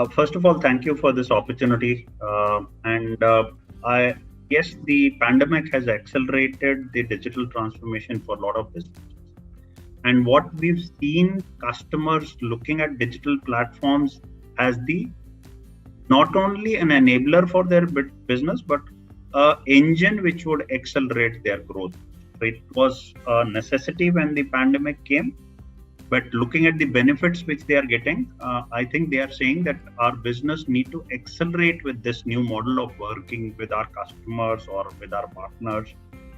First of all, thank you for this opportunity. And I Yes, the pandemic has accelerated the digital transformation for a lot of businesses. And what we've seen customers looking at digital platforms as the not only an enabler for their business, but a engine which would accelerate their growth. So it was a necessity when the pandemic came, but looking at the benefits which they are getting, I think they are saying that our business need to accelerate with this new model of working with our customers or with our partners.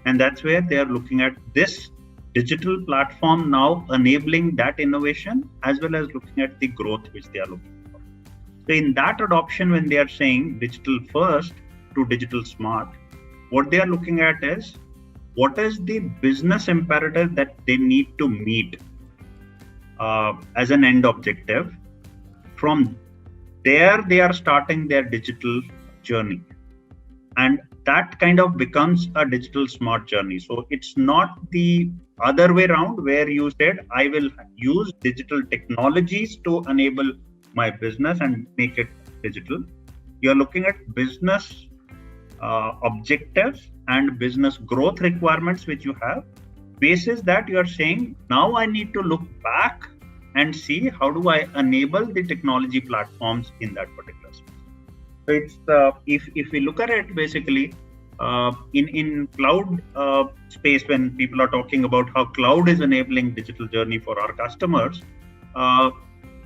And that's where they are looking at this digital platform now enabling that innovation as well as looking at the growth which they are looking for. So in that adoption, when they are saying digital first to digital smart, what they are looking at is what is the business imperative that they need to meet as an end objective. From there, they are starting their digital journey. And that kind of becomes a digital smart journey. So it's not the other way around where you said, I will use digital technologies to enable my business and make it digital. You're looking at business objectives and business growth requirements which you have. Basis that you are saying, now I need to look back and see how do I enable the technology platforms in that particular space. So it's if we look at it basically in cloud space, when people are talking about how cloud is enabling digital journey for our customers,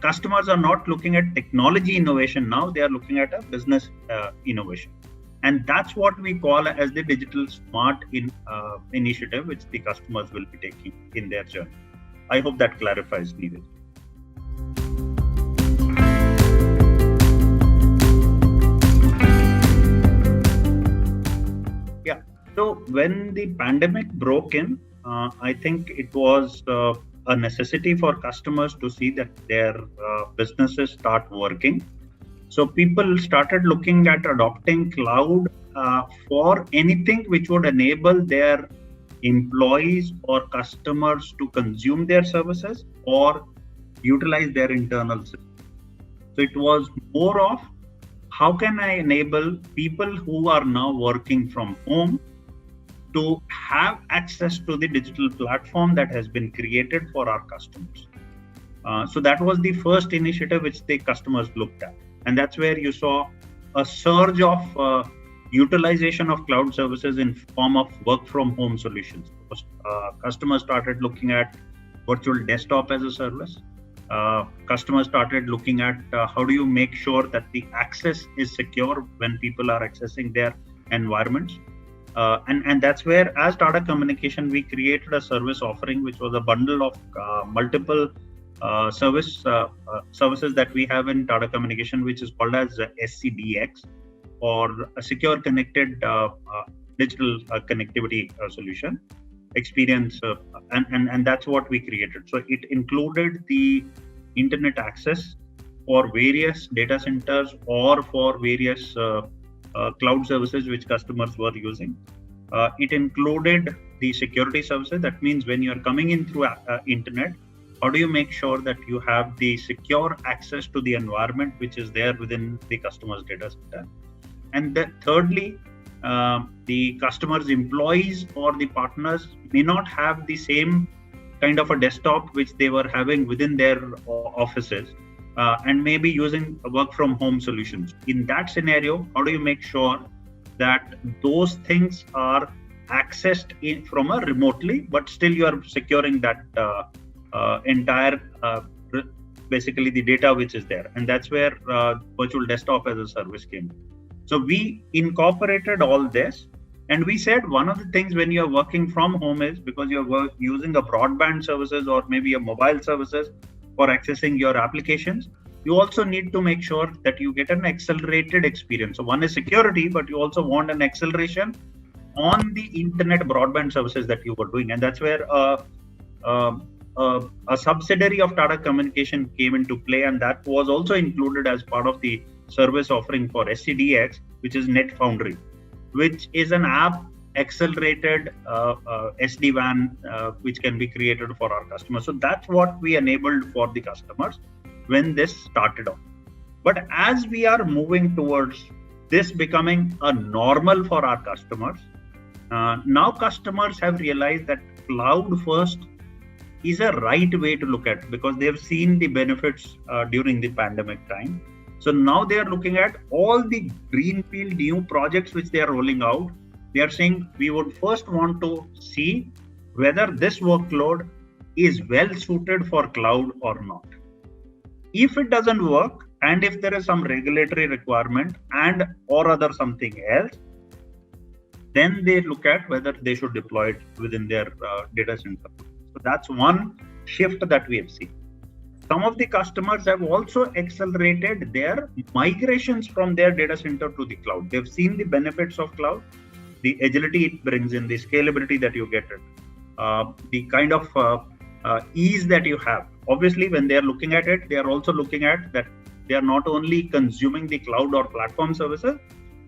customers are not looking at technology innovation now; they are looking at a business innovation. And that's what we call as the digital smart initiative, which the customers will be taking in their journey. I hope that clarifies, Neeraj. Yeah. So when the pandemic broke in, I think it was a necessity for customers to see that their businesses start working. So people started looking at adopting cloud for anything which would enable their employees or customers to consume their services or utilize their internal system. So it was more of how can I enable people who are now working from home to have access to the digital platform that has been created for our customers. So that was the first initiative which the customers looked at. And that's where you saw a surge of utilization of cloud services in form of work from home solutions. Customers started looking at virtual desktop as a service. Customers started looking at how do you make sure that the access is secure when people are accessing their environments. And that's where, as Tata Communication, we created a service offering, which was a bundle of multiple services that we have in Tata Communication, which is called as SCDX, or a secure connected digital connectivity solution experience, and that's what we created. So it included the internet access for various data centers or for various cloud services which customers were using. It included the security services. That means when you are coming in through internet, how do you make sure that you have the secure access to the environment which is there within the customer's data center? And thirdly, the customer's employees or the partners may not have the same kind of a desktop which they were having within their offices, and maybe using work from home solutions. In that scenario, how do you make sure that those things are accessed from a remotely, but still you are securing that entire basically the data which is there? And that's where virtual desktop as a service came. So we incorporated all this, and we said one of the things when you're working from home is because you're using a broadband services or maybe a mobile services for accessing your applications, you also need to make sure that you get an accelerated experience. So one is security, but you also want an acceleration on the internet broadband services that you were doing. And that's where a subsidiary of Tata Communication came into play, and that was also included as part of the service offering for SCDX, which is NetFoundry, which is an app accelerated SD-WAN which can be created for our customers. So that's what we enabled for the customers when this started off. But as we are moving towards this becoming a normal for our customers, now customers have realized that cloud first is a right way to look at, because they've seen the benefits during the pandemic time. So now they are looking at all the greenfield new projects which they are rolling out. They are saying we would first want to see whether this workload is well suited for cloud or not. If it doesn't work, and if there is some regulatory requirement and or other something else, then they look at whether they should deploy it within their data center. So that's one shift that we have seen. Some of the customers have also accelerated their migrations from their data center to the cloud. They've seen the benefits of cloud, the agility it brings in, the scalability that you get, the kind of ease that you have. Obviously, when they are looking at it, they are also looking at that they are not only consuming the cloud or platform services,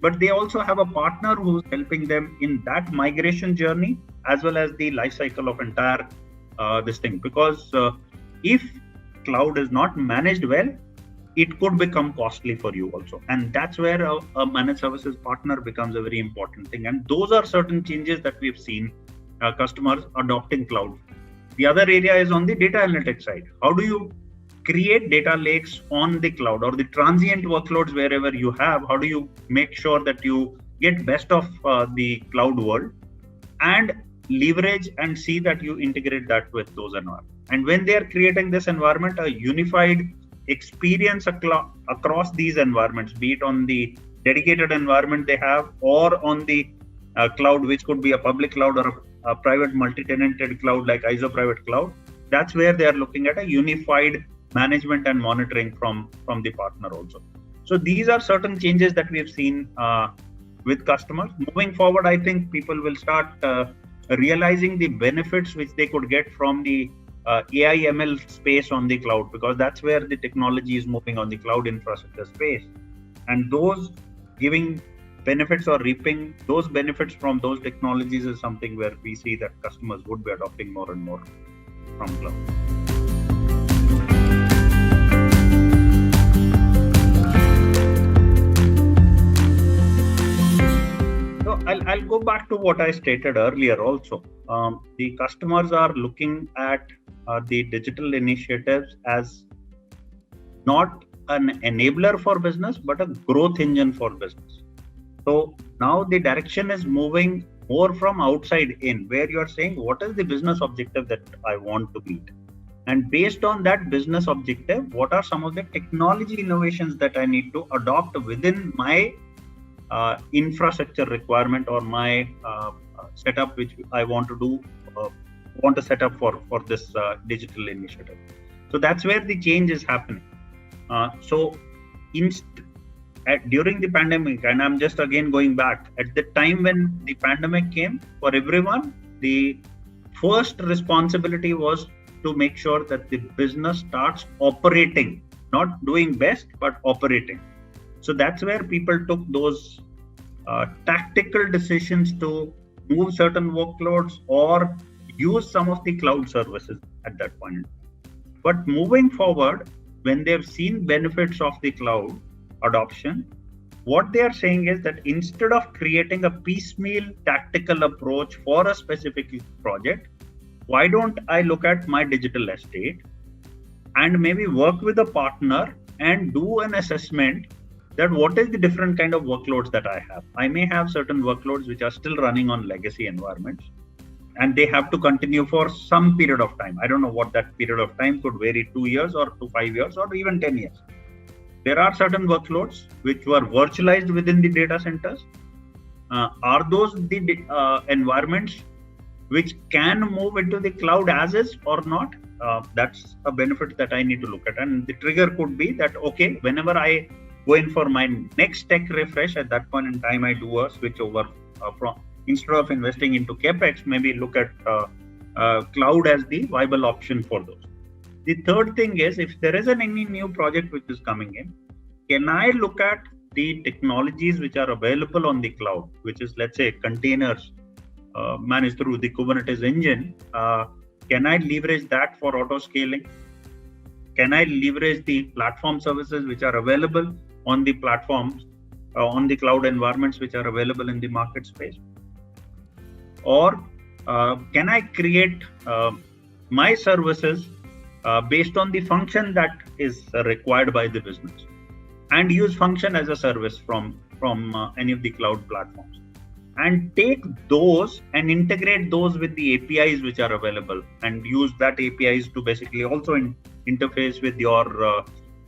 but they also have a partner who's helping them in that migration journey, as well as the life cycle of entire this thing. Because if cloud is not managed well, it could become costly for you also. And that's where a managed services partner becomes a very important thing. And those are certain changes that we've seen customers adopting cloud. The other area is on the data analytics side. How do you create data lakes on the cloud, or the transient workloads wherever you have? How do you make sure that you get best of the cloud world and leverage and see that you integrate that with those environments? And when they are creating this environment, a unified experience across these environments, be it on the dedicated environment they have or on the cloud, which could be a public cloud or a private multi-tenanted cloud like IZO Private Cloud, that's where they are looking at a unified management and monitoring from the partner also. So these are certain changes that we have seen with customers. Moving forward, I think people will start realizing the benefits which they could get from the AI ML space on the cloud, because that's where the technology is moving on the cloud infrastructure space. And those giving benefits or reaping those benefits from those technologies is something where we see that customers would be adopting more and more from cloud. So I'll go back to what I stated earlier also. The customers are looking at the digital initiatives as not an enabler for business, but a growth engine for business. So now the direction is moving more from outside in, where you are saying, what is the business objective that I want to meet? And based on that business objective, what are some of the technology innovations that I need to adopt within my infrastructure requirement or my setup, which I want to do, want to set up for this digital initiative. So that's where the change is happening. During the pandemic, and I'm just again going back, at the time when the pandemic came, for everyone, the first responsibility was to make sure that the business starts operating, not doing best, but operating. So that's where people took those tactical decisions to move certain workloads or use some of the cloud services at that point. But moving forward, when they've seen benefits of the cloud adoption, what they are saying is that instead of creating a piecemeal tactical approach for a specific project, why don't I look at my digital estate and maybe work with a partner and do an assessment that what is the different kind of workloads that I have. I may have certain workloads which are still running on legacy environments, and they have to continue for some period of time. I don't know what that period of time could vary, 2 years or to 5 years or even 10 years. There are certain workloads which were virtualized within the data centers. Are those the environments which can move into the cloud as is or not? That's a benefit that I need to look at. And the trigger could be that, okay, whenever I go in for my next tech refresh, at that point in time, I do a switch over from, instead of investing into CapEx, maybe look at cloud as the viable option for those. The third thing is, if there is any new project which is coming in, can I look at the technologies which are available on the cloud, which is, let's say, containers managed through the Kubernetes engine? Can I leverage that for auto scaling? can I leverage the platform services which are available on the platforms, on the cloud environments which are available in the market space? Or can I create my services based on the function that is required by the business, and use function as a service from any of the cloud platforms, and take those and integrate those with the APIs which are available, and use that APIs to basically also interface with your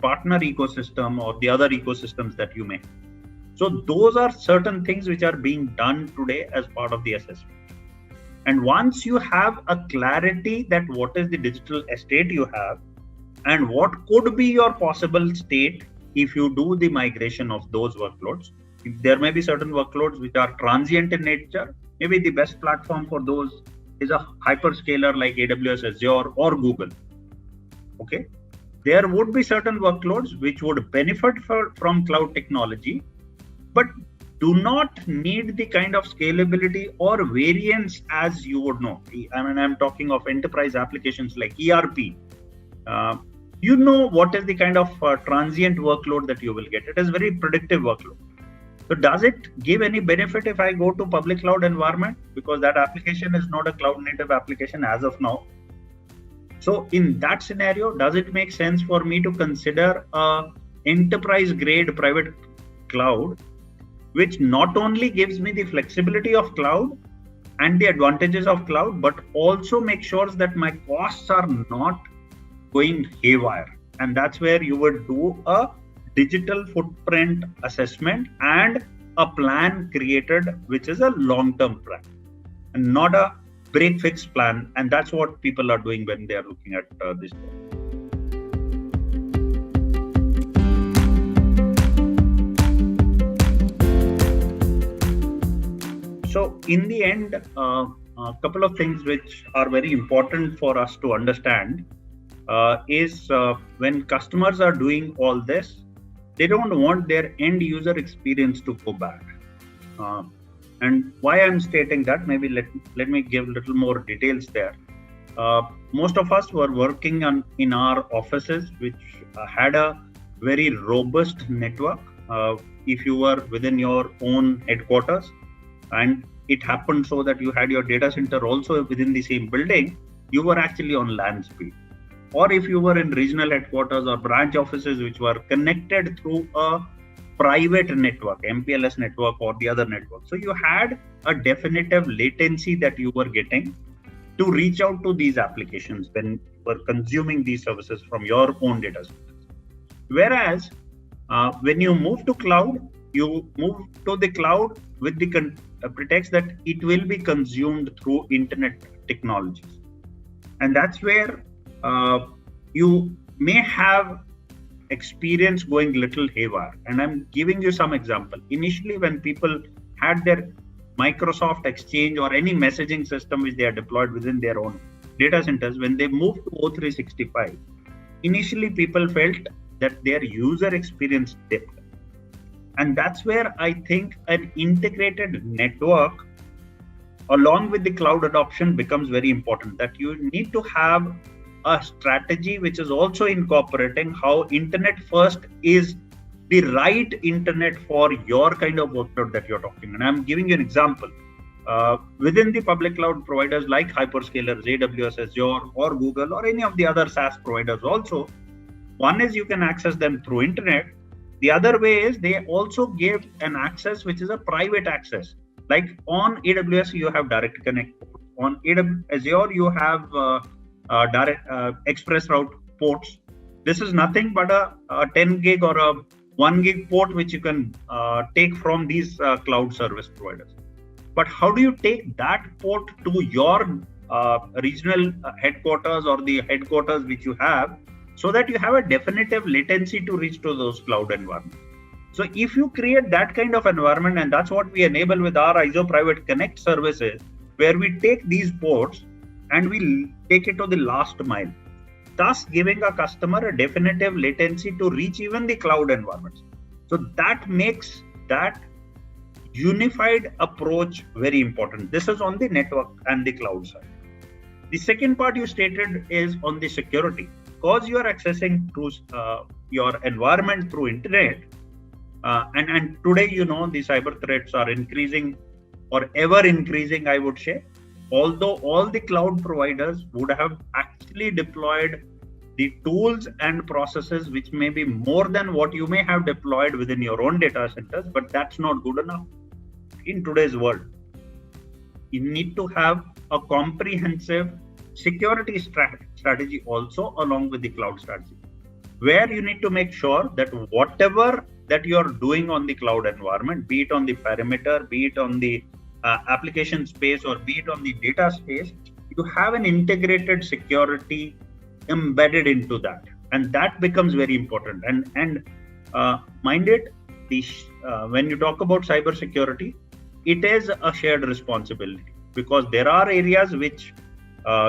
partner ecosystem or the other ecosystems that you may. So those are certain things which are being done today as part of the assessment. And once you have a clarity that what is the digital estate you have and what could be your possible state if you do the migration of those workloads, there may be certain workloads which are transient in nature. Maybe the best platform for those is a hyperscaler like AWS, Azure, or Google. Okay, there would be certain workloads which would benefit from cloud technology, but do not need the kind of scalability or variance as you would know. I mean, I'm talking of enterprise applications like ERP. You know what is the kind of transient workload that you will get. It is very predictive workload. So does it give any benefit if I go to public cloud environment? Because that application is not a cloud native application as of now. So in that scenario, does it make sense for me to consider a enterprise grade private cloud, which not only gives me the flexibility of cloud and the advantages of cloud, but also make sure that my costs are not going haywire? And that's where you would do a digital footprint assessment and a plan created, which is a long-term plan and not a break-fix plan. And that's what people are doing when they are looking at this. So in the end, a couple of things which are very important for us to understand is when customers are doing all this, they don't want their end user experience to go bad. And why I'm stating that, maybe let me give a little more details there. Most of us were working in our offices, which had a very robust network. If you were within your own headquarters, and it happened so that you had your data center also within the same building, you were actually on LAN speed. Or if you were in regional headquarters or branch offices which were connected through a private network, MPLS network or the other network. So you had a definitive latency that you were getting to reach out to these applications when you were consuming these services from your own data centers. Whereas when you move to cloud, you move to the cloud with the pretext that it will be consumed through internet technologies. And that's where you may have experience going little haywire. And I'm giving you some example. Initially, when people had their Microsoft Exchange or any messaging system which they are deployed within their own data centers, when they moved to O365, initially people felt that their user experience dipped. And that's where I think an integrated network along with the cloud adoption becomes very important, that you need to have a strategy which is also incorporating how internet first is the right internet for your kind of workload that you're talking. And I'm giving you an example. Within the public cloud providers like hyperscalers, AWS, Azure, or Google, or any of the other SaaS providers also, one is you can access them through internet. The other way is they also give an access which is a private access. Like on AWS, you have direct connect. On Azure, you have direct express route ports. This is nothing but a 10 gig or a 1 gig port which you can take from these cloud service providers. But how do you take that port to your regional headquarters or the headquarters which you have, so that you have a definitive latency to reach to those cloud environments? So if you create that kind of environment, and that's what we enable with our IZO Private Connect services, where we take these ports and we take it to the last mile, thus giving a customer a definitive latency to reach even the cloud environments. So that makes that unified approach very important. This is on the network and the cloud side. The second part you stated is on the security. because you are accessing through your environment through internet, and today, the cyber threats are increasing or ever increasing, I would say. Although all the cloud providers would have actually deployed the tools and processes which may be more than what you may have deployed within your own data centers, but that's not good enough in today's world. You need to have a comprehensive security strategy also along with the cloud strategy, where you need to make sure that whatever that you're doing on the cloud environment, be it on the perimeter, be it on the application space, or be it on the data space, you have an integrated security embedded into that, and that becomes very important. And mind it, when you talk about cyber security, it is a shared responsibility, because there are areas which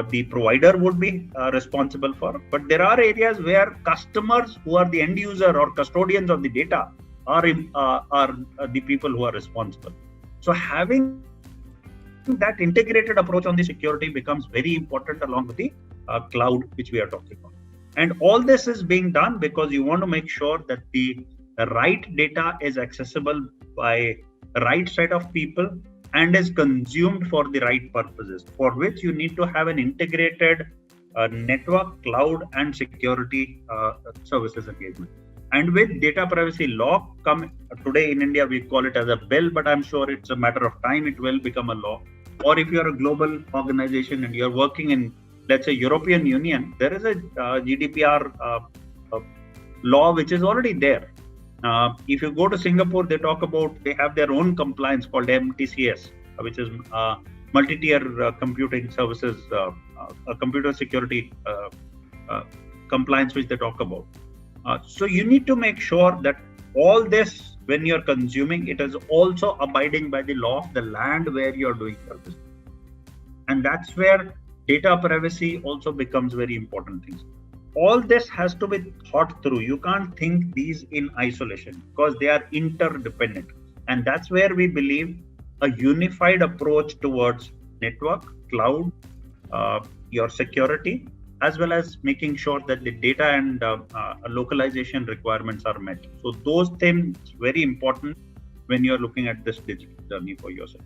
the provider would be responsible for, but there are areas where customers who are the end user or custodians of the data are the people who are responsible. So having that integrated approach on the security becomes very important along with the cloud which we are talking about. And all this is being done because you want to make sure that the right data is accessible by the right set of people and is consumed for the right purposes, for which you need to have an integrated network, cloud, and security services engagement. And with data privacy law today in India, we call it as a bill, but I'm sure it's a matter of time it will become a law. Or if you're a global organization and you're working in, let's say, European Union, there is a GDPR law which is already there. If you go to Singapore, they have their own compliance called MTCS, which is multi-tier computing services, computer security compliance, which they talk about. So you need to make sure that all this, when you're consuming, it is also abiding by the law of the land where you're doing your business. And that's where data privacy also becomes very important things. All this has to be thought through. You can't think these in isolation because they are interdependent. And that's where we believe a unified approach towards network, cloud, your security, as well as making sure that the data and localization requirements are met. So those things very important when you're looking at this digital journey for yourself.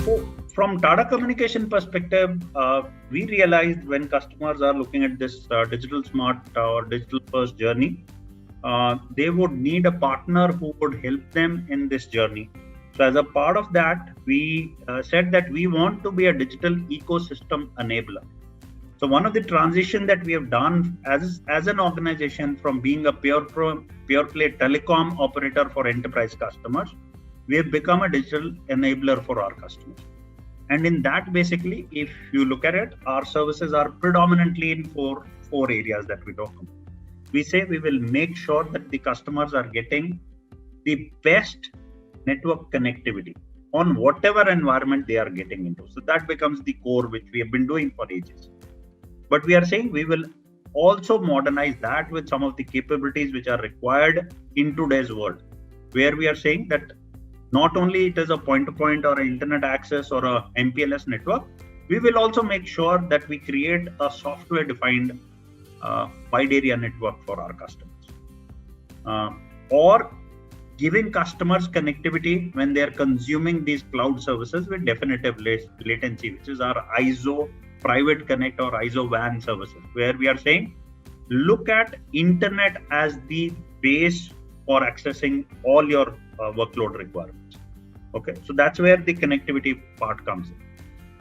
So from Tata Communication perspective, we realized when customers are looking at this digital smart or digital first journey, they would need a partner who would help them in this journey. So as a part of that, we said that we want to be a digital ecosystem enabler. So one of the transition that we have done as an organization from being a pure play telecom operator for enterprise customers, we have become a digital enabler for our customers. And in that, basically, if you look at it, our services are predominantly in four areas that we talk about. We say we will make sure that the customers are getting the best network connectivity on whatever environment they are getting into. So that becomes the core, which we have been doing for ages. But we are saying we will also modernize that with some of the capabilities which are required in today's world, where we are saying that not only it is a point-to-point or an internet access or a MPLS network, we will also make sure that we create a software-defined wide area network for our customers, or giving customers connectivity when they are consuming these cloud services with definitive latency, which is our IZO Private Connect or IZO WAN services, where we are saying look at internet as the base for accessing all your workload requirements. Okay, so that's where the connectivity part comes in.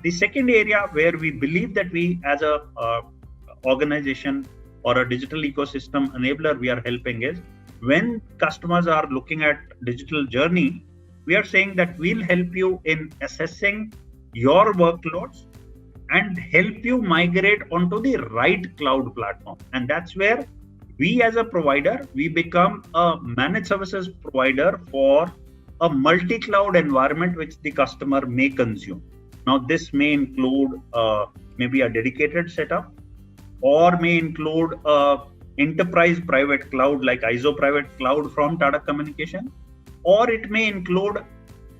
The second area where we believe that we as a organization or a digital ecosystem enabler we are helping is when customers are looking at digital journey, we are saying that we'll help you in assessing your workloads and help you migrate onto the right cloud platform. And that's where we as a provider, we become a managed services provider for a multi-cloud environment which the customer may consume. Now, this may include maybe a dedicated setup, or may include enterprise private cloud like IZO Private Cloud from Tata Communication, or it may include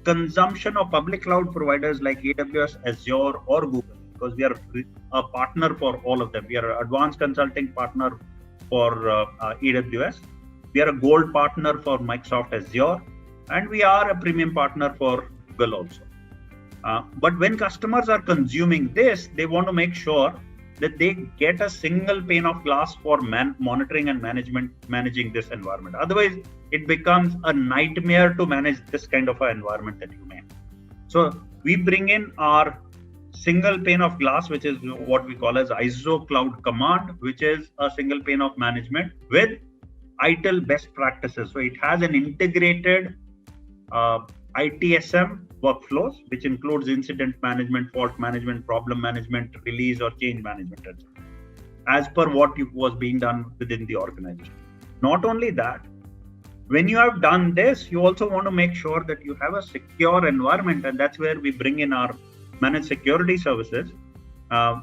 consumption of public cloud providers like AWS, Azure, or Google, because we are a partner for all of them. We are an advanced consulting partner for AWS. We are a gold partner for Microsoft Azure, and we are a premium partner for Google also. But when customers are consuming this, they want to make sure that they get a single pane of glass for monitoring and managing this environment. Otherwise, it becomes a nightmare to manage this kind of an environment that you may have. So we bring in our single pane of glass, which is what we call as ISO Cloud Command, which is a single pane of management with ITIL best practices. So it has an integrated ITSM workflows, which includes incident management, fault management, problem management, release or change management, as per what was being done within the organization. Not only that, when you have done this, you also want to make sure that you have a secure environment, and that's where we bring in our managed security services,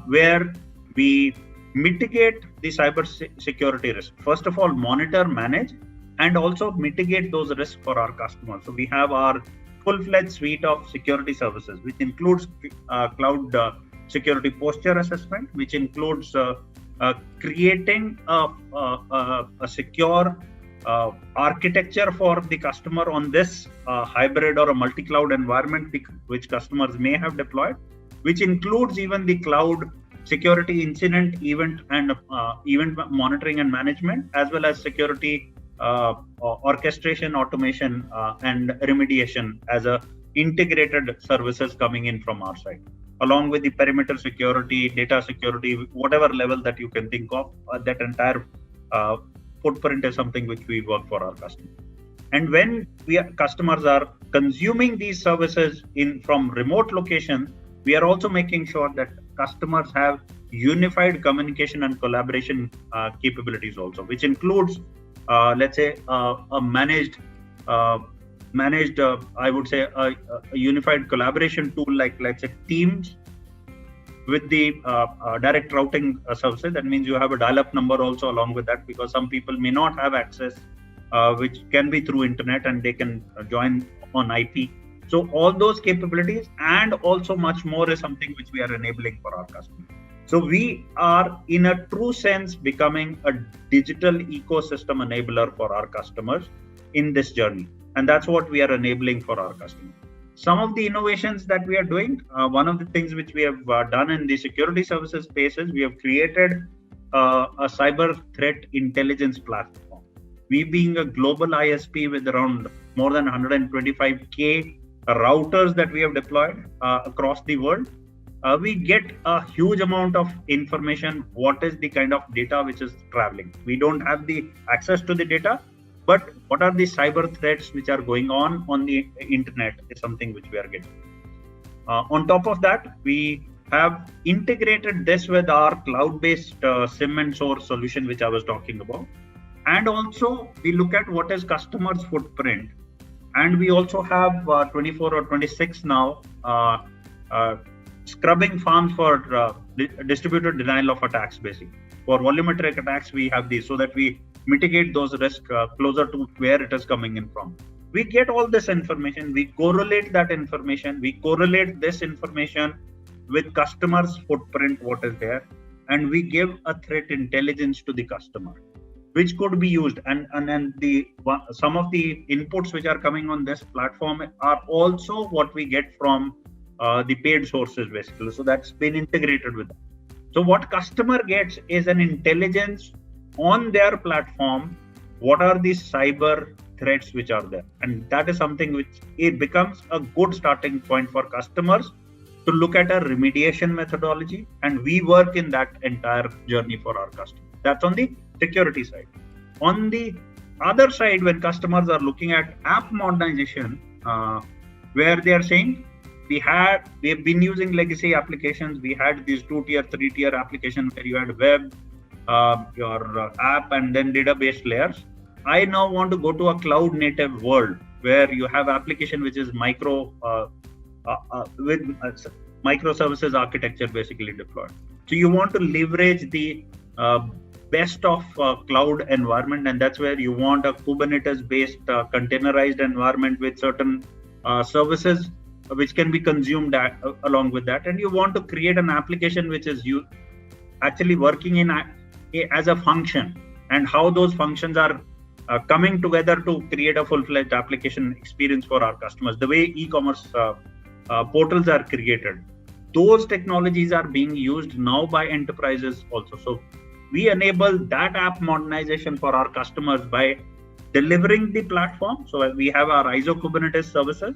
where we mitigate the cyber security risk. First of all, monitor, manage, and also mitigate those risks for our customers. So we have our full-fledged suite of security services, which includes cloud security posture assessment, which includes creating a secure architecture for the customer on this hybrid or a multi-cloud environment which customers may have deployed, which includes even the cloud security incident, event and event monitoring and management, as well as security orchestration, automation, and remediation as a integrated services coming in from our side, along with the perimeter security, data security, whatever level that you can think of. That entire footprint is something which we work for our customers. And when customers are consuming these services from remote locations, we are also making sure that customers have unified communication and collaboration capabilities also, which includes let's say a managed I would say a unified collaboration tool like, let's say, Teams with the direct routing services. That means you have a dial-up number also along with that, because some people may not have access, which can be through internet, and they can join on IP. So all those capabilities and also much more is something which we are enabling for our customers. So we are, in a true sense, becoming a digital ecosystem enabler for our customers in this journey. And that's what we are enabling for our customers. Some of the innovations that we are doing, one of the things which we have done in the security services space is we have created a cyber threat intelligence platform. We, being a global ISP with around more than 125K routers that we have deployed across the world, we get a huge amount of information. What is the kind of data which is traveling? We don't have the access to the data, but what are the cyber threats which are going on the internet is something which we are getting. On top of that, we have integrated this with our cloud-based SIM and SOAR solution, which I was talking about. And also we look at what is customer's footprint. And we also have 24 or 26 now scrubbing farms for distributed denial of attacks. Basically, for volumetric attacks, we have these so that we mitigate those risks closer to where it is coming in from. We get all this information, we correlate that information, we correlate this information with customers' footprint, what is there, and we give a threat intelligence to the customer, which could be used. And some of the inputs which are coming on this platform are also what we get from the paid sources, basically. So that's been integrated with that. So what customer gets is an intelligence on their platform. What are the cyber threats which are there? And that is something which it becomes a good starting point for customers to look at a remediation methodology. And we work in that entire journey for our customers. That's on the security side. On the other side, when customers are looking at app modernization, where they are saying, we have been using legacy applications. We had these 2-tier, 3-tier applications where you had web, your app, and then database layers. I now want to go to a cloud native world where you have application which is with microservices architecture basically deployed. So you want to leverage the best of cloud environment, and that's where you want a Kubernetes based containerized environment with certain services which can be consumed along with that, and you want to create an application which is you actually working in as a function, and how those functions are coming together to create a full-fledged application experience for our customers. The way e-commerce portals are created, those technologies are being used now by enterprises also. So we enable that app modernization for our customers by delivering the platform. So we have our ISO Kubernetes services.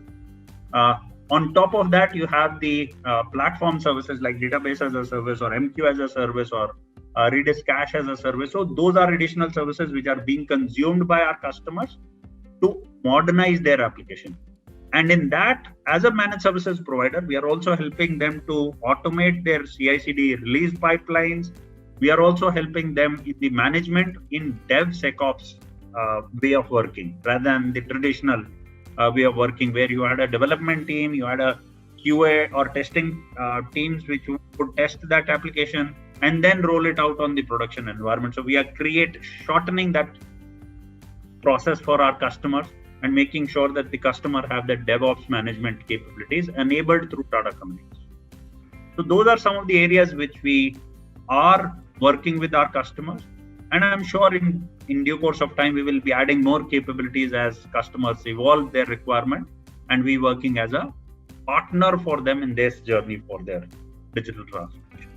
On top of that, you have the platform services like database as a service, or MQ as a service, or Redis Cache as a service. So those are additional services which are being consumed by our customers to modernize their application. And in that, as a managed services provider, we are also helping them to automate their CI/CD release pipelines. We are also helping them in the management in DevSecOps way of working, rather than the traditional way of working where you had a development team, you had a QA or testing teams which would test that application and then roll it out on the production environment. So we are shortening that process for our customers and making sure that the customer have the DevOps management capabilities enabled through Tata Communications. So those are some of the areas which we are working with our customers, and I'm sure in due course of time we will be adding more capabilities as customers evolve their requirement, and we working as a partner for them in this journey for their digital transformation.